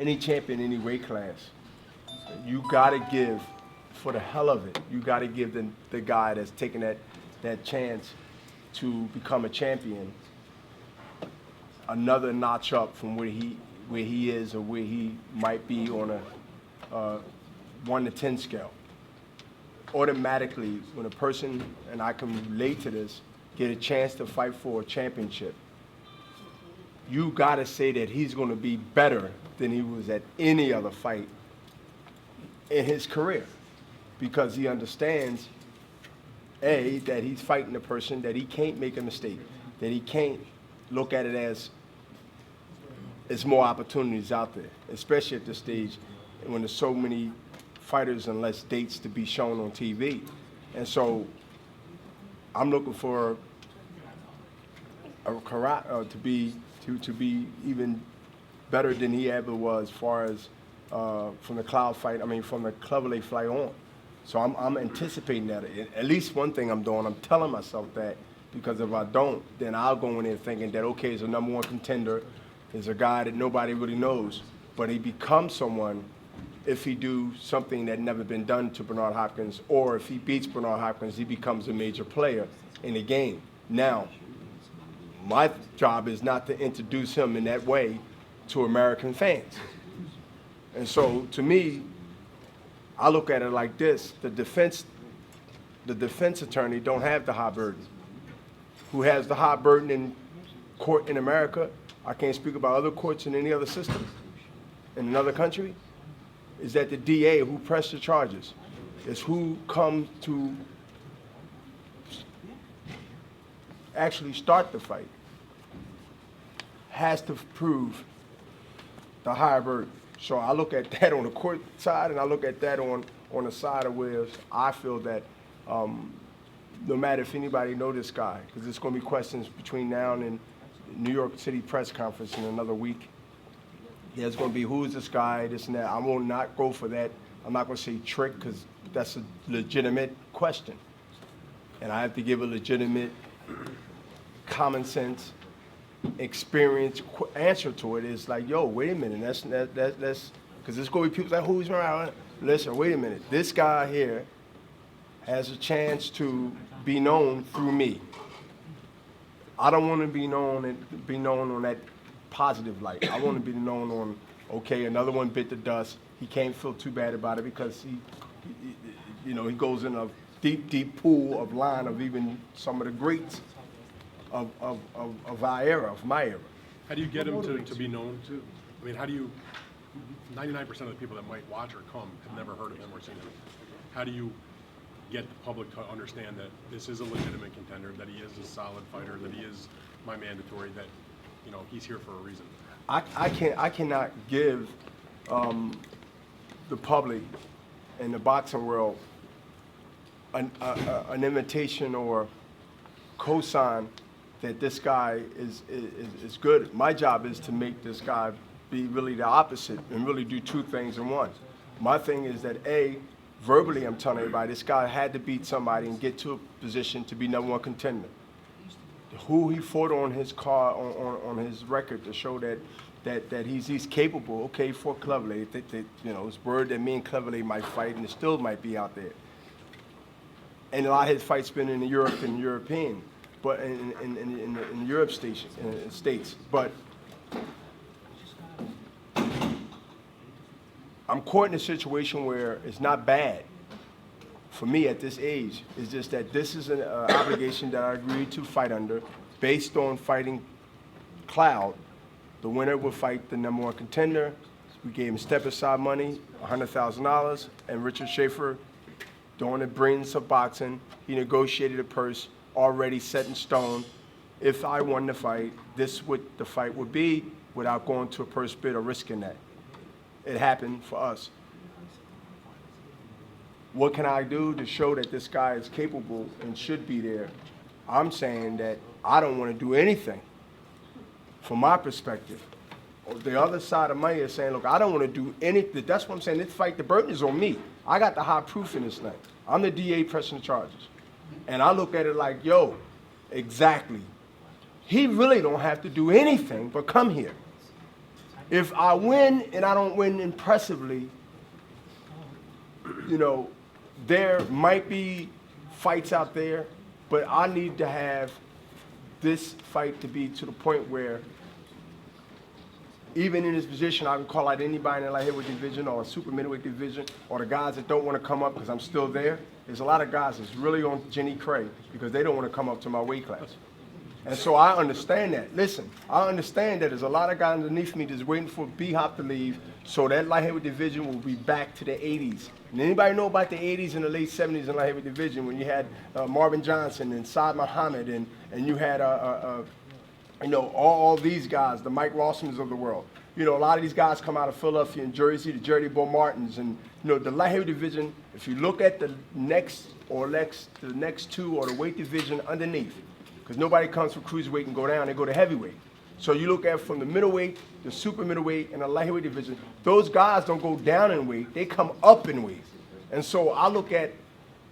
any champion, any weight class, you got to give, for the hell of it, you got to give the guy that's taking that chance to become a champion another notch up from where he is or where he might be on a 1 to 10 scale. Automatically, when a person, and I can relate to this, get a chance to fight for a championship, you got to say that he's going to be better than he was at any other fight in his career, because he understands, A, that he's fighting a person that he can't make a mistake, that he can't look at it as there's more opportunities out there, especially at this stage when there's so many fighters and less dates to be shown on TV. And so I'm looking for to be even better than he ever was, as far as from the from the Cleverley fight on. So I'm anticipating that. At least one thing I'm doing, I'm telling myself that, because if I don't, then I'll go in there thinking that, okay, he's a #1 contender, he's a guy that nobody really knows, but he becomes someone if he do something that never been done to Bernard Hopkins, or if he beats Bernard Hopkins, he becomes a major player in the game. Now, my job is not to introduce him in that way to American fans. And so, to me, I look at it like this: the defense attorney don't have the high burden. Who has the high burden in court in America? I can't speak about other courts in any other system in another country. Is that the DA who pressed the charges? Is who come to actually start the fight, has to prove the higher burden. So I look at that on the court side, and I look at that on the side of where I feel that no matter if anybody know this guy, because there's going to be questions between now and New York City press conference in another week. There's going to be, who is this guy, this and that. I will not go for that. I'm not going to say trick, because that's a legitimate question. And I have to give a legitimate, common sense, experience answer to it. It's like, yo, wait a minute, that's because there's going to be people like, who's around? Listen, wait a minute. This guy here has a chance to be known through me. I don't want to be known on that positive light. I want to be known on, okay, another one bit the dust. He can't feel too bad about it, because he goes in a deep pool of line of even some of the greats of our era, of my era. How do you get him to be known too? I mean, how do you? 99% of the people that might watch or come have never heard of him or seen him. How do you get the public to understand that this is a legitimate contender, that he is a solid fighter, that he is my mandatory, that he's here for a reason? I cannot give the public and the boxing world an invitation or cosign that this guy is good. My job is to make this guy be really the opposite and really do two things in one. My thing is that, A, verbally I'm telling everybody this guy had to beat somebody and get to a position to be #1 contender. Who he fought on his card, on his record, to show that he's capable. Okay, for Cleverley, it's word that me and Cleverley might fight, and it still might be out there. And a lot of his fights been in Europe and European, but in Europe states. But I'm caught in a situation where it's not bad for me at this age. It's just that this is an obligation that I agreed to fight under based on fighting Cloud. The winner will fight the #1 contender. We gave him step-aside money, $100,000, and Richard Schaefer, during the brilliance of boxing, he negotiated a purse already set in stone. If I won the fight, this what the fight would be, without going to a purse bid or risking that. It happened for us. What can I do to show that this guy is capable and should be there? I'm saying that I don't want to do anything from my perspective. The other side of money is saying, look, I don't want to do anything. That's what I'm saying. This fight, the burden is on me. I got the high proof in this thing. I'm the DA pressing the charges. And I look at it like, yo, exactly. He really don't have to do anything but come here. If I win and I don't win impressively, you know, there might be fights out there, but I need to have this fight to be to the point where even in this position, I can call out anybody in the light heavyweight division or a super middleweight division or the guys that don't want to come up because I'm still there. There's a lot of guys that's really on Jenny Craig because they don't want to come up to my weight class. And so I understand that. Listen, I understand that there's a lot of guys underneath me just waiting for B-Hop to leave so that light heavyweight division will be back to the 80s. And anybody know about the 80s and the late 70s in light heavyweight division when you had Marvin Johnson and Saad Muhammad and you had, you know, all these guys, the Mike Rossmans of the world. You know, a lot of these guys come out of Philadelphia and Jersey, the Jerry Bo Martins. And, you know, the light heavyweight division, if you look at the next two or the weight division underneath, because nobody comes from cruiserweight and go down, they go to heavyweight. So you look at from the middleweight, the super middleweight, and the light heavyweight division, those guys don't go down in weight, they come up in weight. And so I look at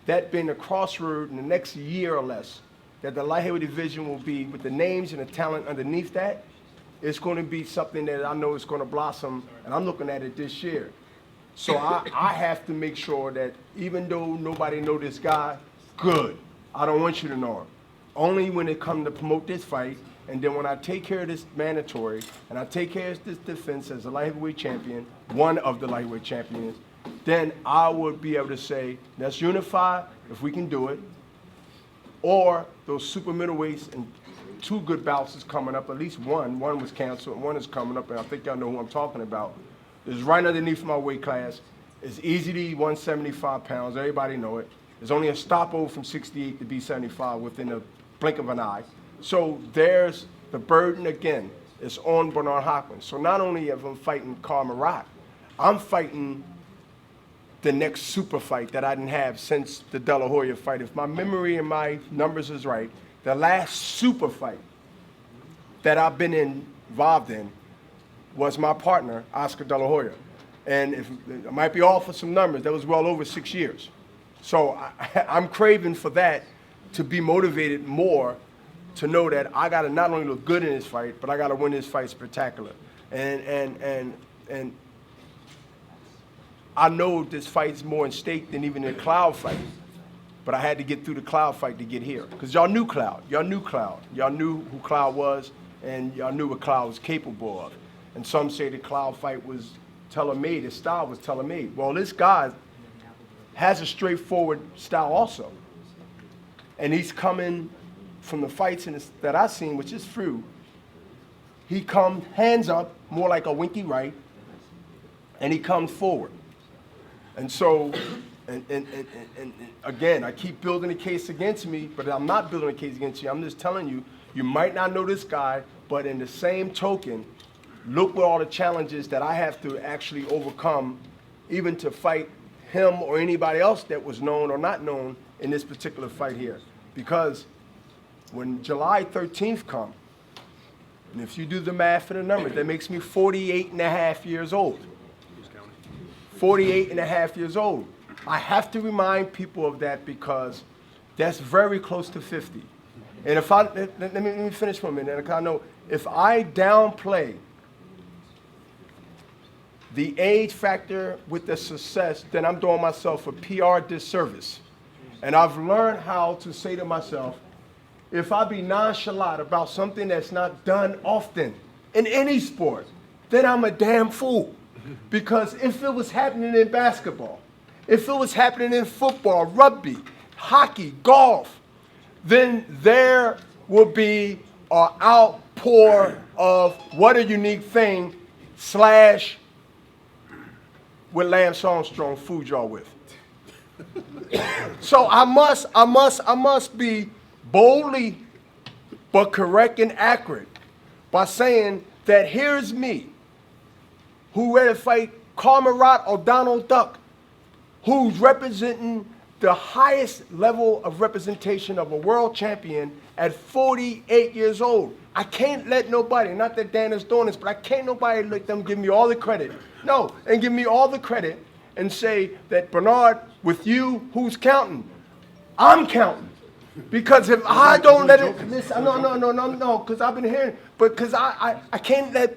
that being a crossroad in the next year or less, that the light heavyweight division will be, with the names and the talent underneath that, it's going to be something that I know is going to blossom, and I'm looking at it this year. So I have to make sure that even though nobody know this guy, good, I don't want you to know him. Only when it comes to promote this fight, and then when I take care of this mandatory, and I take care of this defense as a light heavyweight champion, one of the lightweight champions, then I would be able to say, let's unify if we can do it, or those super middleweights and two good bouts is coming up, at least one was canceled, and one is coming up, and I think y'all know who I'm talking about. It's right underneath my weight class. It's easy to eat 175 pounds, everybody know it. There's only a stopover from 68 to B75 within a blink of an eye. So there's the burden again. It's on Bernard Hopkins. So not only am I fighting Karo Murat, I'm fighting the next super fight that I didn't have since the De La Hoya fight. If my memory and my numbers is right, the last super fight that I've been involved in was my partner, Oscar De La Hoya. And if I might be off with some numbers, that was well over 6 years. So I'm craving for that, to be motivated more, to know that I got to not only look good in this fight, but I got to win this fight spectacular. And I know this fight's more in stake than even the Cloud fight, but I had to get through the Cloud fight to get here. Because y'all knew Cloud. Y'all knew Cloud. Y'all knew who Cloud was, and y'all knew what Cloud was capable of. And some say the Cloud fight was tailor-made, his style was tailor-made. Well, this guy has a straightforward style also. And he's coming from the fights that I've seen, which is few. He comes hands up, more like a winky right, and he comes forward. And so, and again, I keep building a case against me, but I'm not building a case against you. I'm just telling you, you might not know this guy, but in the same token, look what all the challenges that I have to actually overcome, even to fight him or anybody else that was known or not known in this particular fight here. Because when July 13th comes, and if you do the math for the numbers, that makes me 48 and a half years old. 48 and a half years old. I have to remind people of that because that's very close to 50. And if let me finish for a minute, because I know if I downplay the age factor with the success, then I'm doing myself a PR disservice. And I've learned how to say to myself, if I be nonchalant about something that's not done often in any sport, then I'm a damn fool. Because if it was happening in basketball, if it was happening in football, rugby, hockey, golf, then there will be an outpour of what a unique thing / what Lance Armstrong fooled y'all with. So I must be boldly but correct and accurate by saying that here's me, who ready to fight Karo Murat or Donald Duck, who's representing the highest level of representation of a world champion at 48 years old. I can't let nobody, not that Dan is doing this, but I can't nobody let them give me all the credit. No, and give me all the credit and say that Bernard, with you, who's counting? I'm counting. Because if I don't let it, listen, no, because I've been hearing, but because I can't let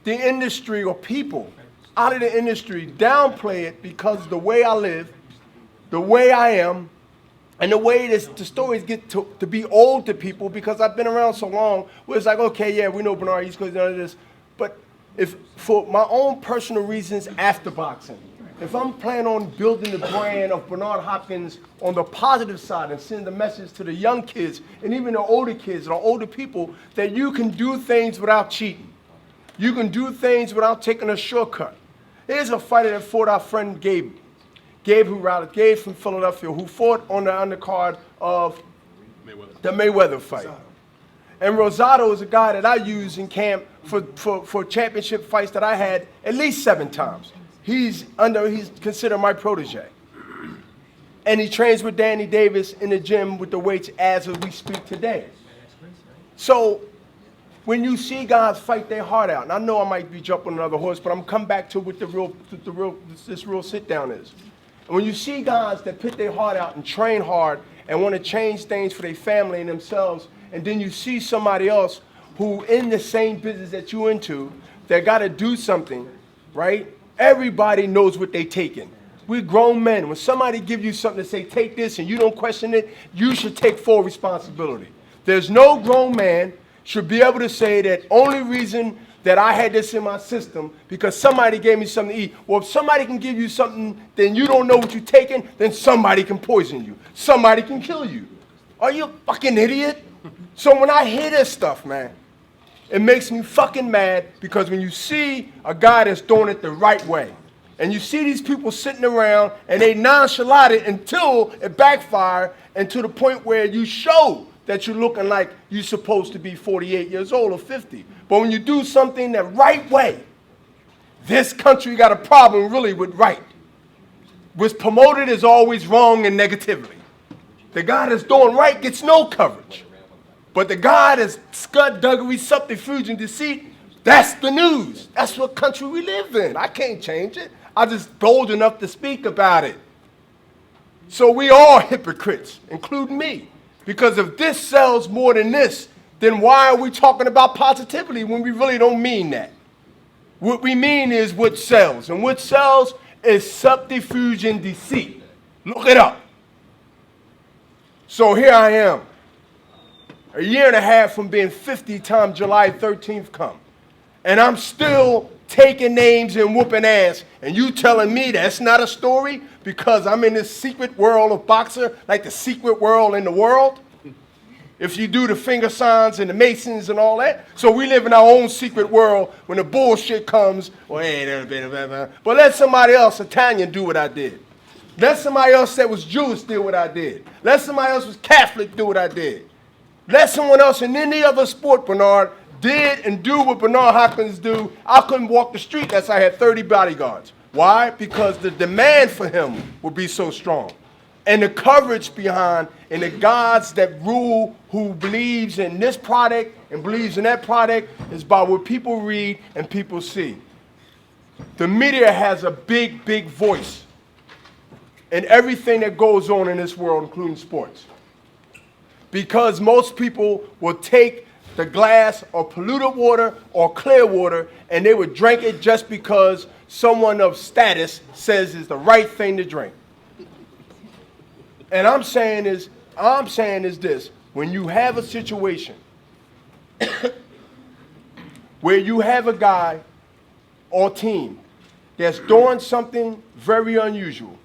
the industry or people out of the industry downplay it because of the way I live, the way I am, and the way the stories get to be old to people because I've been around so long where it's like, okay, yeah, we know Bernard East Coast, none of this. But if for my own personal reasons after boxing, if I'm planning on building the brand of Bernard Hopkins on the positive side and sending the message to the young kids and even the older kids and the older people that you can do things without cheating. You can do things without taking a shortcut. Here's a fighter that fought our friend Gabe. Gabe from Philadelphia, who fought on the undercard of the Mayweather fight. And Rosado is a guy that I use in camp for championship fights that I had at least 7 times. He's considered my protege. And he trains with Danny Davis in the gym with the weights as we speak today. So when you see guys fight their heart out, and I know I might be jumping another horse, but I'm gonna come back to what this real sit down is. And when you see guys that put their heart out and train hard and want to change things for their family and themselves, and then you see somebody else who in the same business that you into, that got to do something, right? Everybody knows what they taking. We're grown men. When somebody gives you something to say, take this, and you don't question it, you should take full responsibility. There's no grown man should be able to say that only reason that I had this in my system because somebody gave me something to eat. Well, if somebody can give you something, then you don't know what you're taking, then somebody can poison you. Somebody can kill you. Are you a fucking idiot? So when I hear this stuff, man, it makes me fucking mad because when you see a guy that's doing it the right way, and you see these people sitting around and they nonchalant it until it backfire and to the point where you show that you're looking like you're supposed to be 48 years old or 50. But when you do something the right way, this country got a problem really with right. What's promoted is always wrong and negatively. The guy that's doing right gets no coverage. But the guy that's scudduggery, subterfuge, and deceit, that's the news. That's what country we live in. I can't change it. I'm just bold enough to speak about it. So we all hypocrites, including me. Because if this sells more than this, then why are we talking about positivity when we really don't mean that? What we mean is what sells. And what sells is subterfuge and deceit. Look it up. So here I am, a year and a half from being 50 time July 13th come. And I'm still taking names and whooping ass. And you telling me that's not a story because I'm in this secret world of boxer, like the secret world in the world? If you do the finger signs and the Masons and all that. So we live in our own secret world when the bullshit comes. Well, hey, but let somebody else, Italian, do what I did. Let somebody else that was Jewish do what I did. Let somebody else was Catholic do what I did. Let someone else in any other sport, Bernard, did and do what Bernard Hopkins do. I couldn't walk the street unless I had 30 bodyguards. Why? Because the demand for him would be so strong. And the coverage behind and the gods that rule who believes in this product and believes in that product is by what people read and people see. The media has a big, big voice in everything that goes on in this world, including sports. Because most people will take the glass or polluted water or clear water and they would drink it just because someone of status says it's the right thing to drink. And I'm saying is this, when you have a situation where you have a guy or team that's doing something very unusual,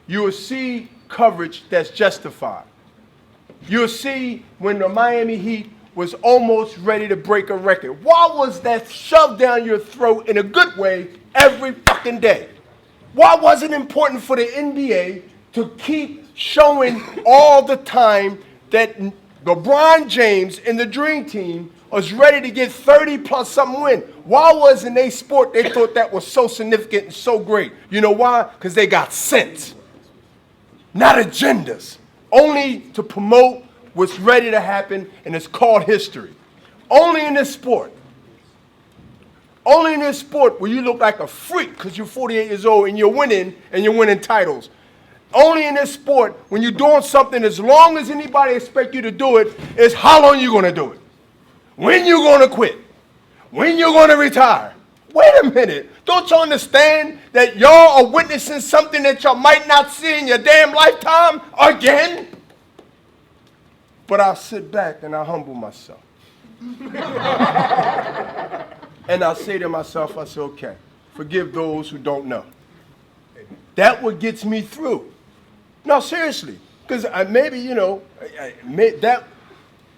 you will see coverage that's justified. You'll see when the Miami Heat was almost ready to break a record. Why was that shoved down your throat in a good way every fucking day? Why was it important for the NBA to keep showing all the time that LeBron James and the Dream Team was ready to get 30 plus something win? Why wasn't they sport they thought that was so significant and so great? You know why? Because they got sense, not agendas. Only to promote what's ready to happen, and it's called history. Only in this sport. Only in this sport will you look like a freak because you're 48 years old and you're winning titles. Only in this sport, when you're doing something as long as anybody expects you to do it, is how long you're going to do it. When you're going to quit. When you're going to retire. Wait a minute. Don't you understand that y'all are witnessing something that y'all might not see in your damn lifetime again? But I sit back and I humble myself. And I say to myself, I say, okay, forgive those who don't know. That what gets me through. No, seriously. Because maybe,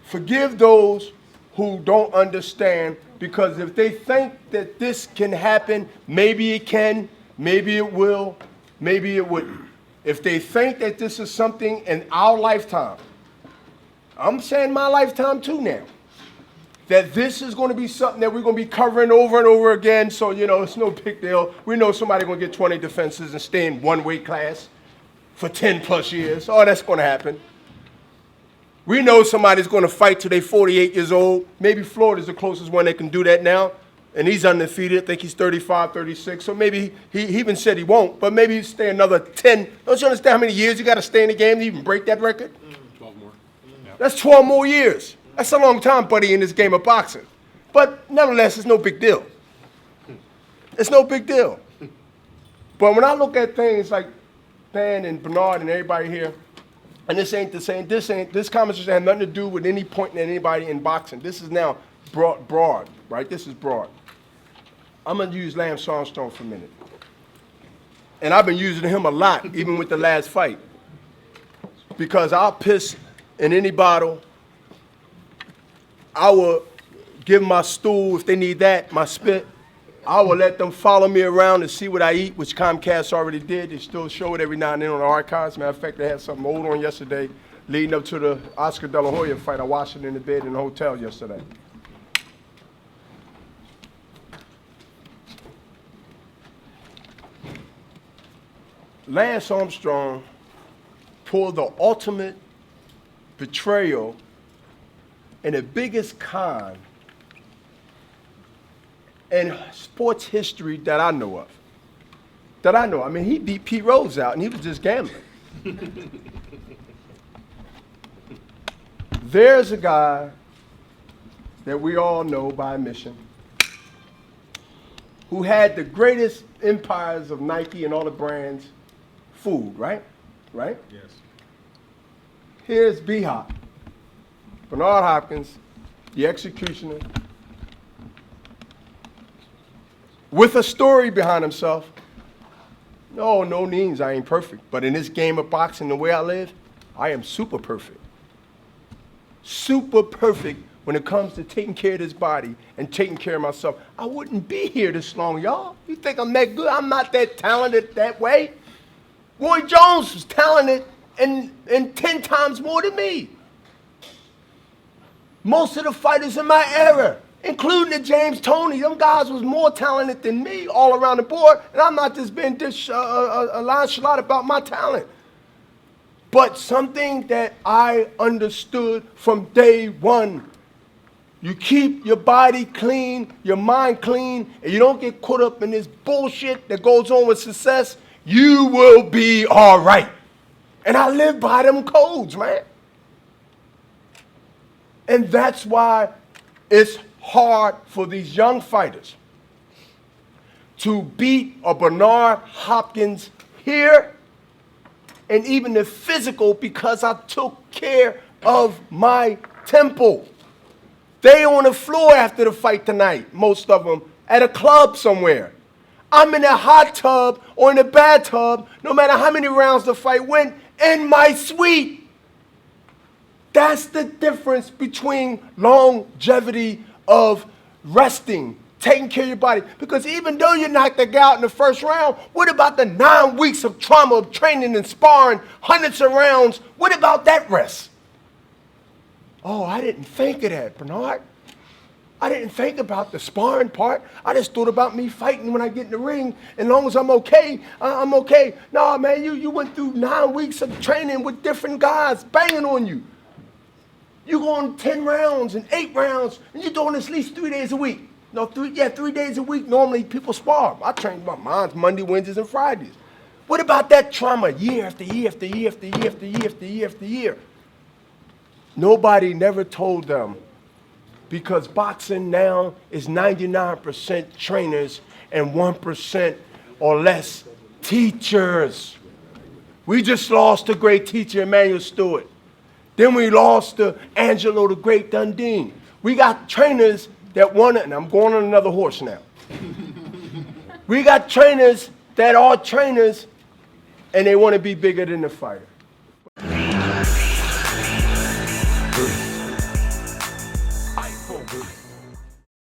forgive those who don't understand, because if they think that this can happen, maybe it can, maybe it will, maybe it wouldn't. If they think that this is something in our lifetime, I'm saying my lifetime too now, that this is going to be something that we're going to be covering over and over again, so, it's no big deal. We know somebody's going to get 20 defenses and stay in one weight class for 10 plus years. Oh, that's going to happen. We know somebody's going to fight till they're 48 years old. Maybe Florida's the closest one that can do that now. And he's undefeated. I think he's 35, 36. So maybe he even said he won't, but maybe he'll stay another 10. Don't you understand how many years you got to stay in the game to even break that record? 12 more. Yeah. That's 12 more years. That's a long time, buddy, in this game of boxing. But nevertheless, it's no big deal. It's no big deal. But when I look at things like Dan and Bernard and everybody here, and this conversation has nothing to do with any pointing at anybody in boxing. This is now broad, right? This is broad. I'm going to use Lance Armstrong for a minute. And I've been using him a lot, even with the last fight. Because I'll piss in any bottle. I will give my stool if they need that, my spit. I will let them follow me around and see what I eat, which Comcast already did. They still show it every now and then on the archives. Matter of fact, they had something old on yesterday leading up to the Oscar De La Hoya fight. I watched it in the bed in the hotel yesterday. Lance Armstrong pulled the ultimate betrayal and the biggest con in sports history that I know of. I mean, he beat Pete Rose out, and he was just gambling. There's a guy that we all know by admission who had the greatest empires of Nike and all the brands fooled, right? Right? Yes. Here's B-Hop, Bernard Hopkins, the executioner, with a story behind himself. No means I ain't perfect. But in this game of boxing, the way I live, I am super perfect. Super perfect when it comes to taking care of this body and taking care of myself. I wouldn't be here this long, y'all. You think I'm that good? I'm not that talented that way. Roy Jones was talented and 10 times more than me. Most of the fighters in my era, including the James Toney, them guys was more talented than me all around the board, and I'm not just being nonchalant about my talent. But something that I understood from day one, you keep your body clean, your mind clean, and you don't get caught up in this bullshit that goes on with success, you will be all right. And I live by them codes, man. And that's why it's hard for these young fighters to beat a Bernard Hopkins here, and even the physical, because I took care of my temple. They on the floor after the fight tonight, most of them, at a club somewhere. I'm in a hot tub or in a bathtub, no matter how many rounds the fight went, in my suite. That's the difference between longevity of resting, taking care of your body. Because even though you knocked the guy out in the first round, what about the 9 weeks of trauma, of training and sparring, hundreds of rounds? What about that rest? Oh, I didn't think of that, Bernard. I didn't think about the sparring part. I just thought about me fighting when I get in the ring. And as long as I'm okay, I'm okay. No, man, you went through 9 weeks of training with different guys banging on you. You're going 10 rounds and 8 rounds, and you're doing this at least 3 days a week. No, 3 days a week. Normally people spar. I train my minds Monday, Wednesdays, and Fridays. What about that trauma year after year after year after year after year after year after year? Nobody never told them because boxing now is 99% trainers and 1% or less teachers. We just lost a great teacher, Emmanuel Stewart. Then we lost to Angelo the Great Dundee. We got trainers that want to, and I'm going on another horse now. We got trainers that are trainers and they want to be bigger than the fighter.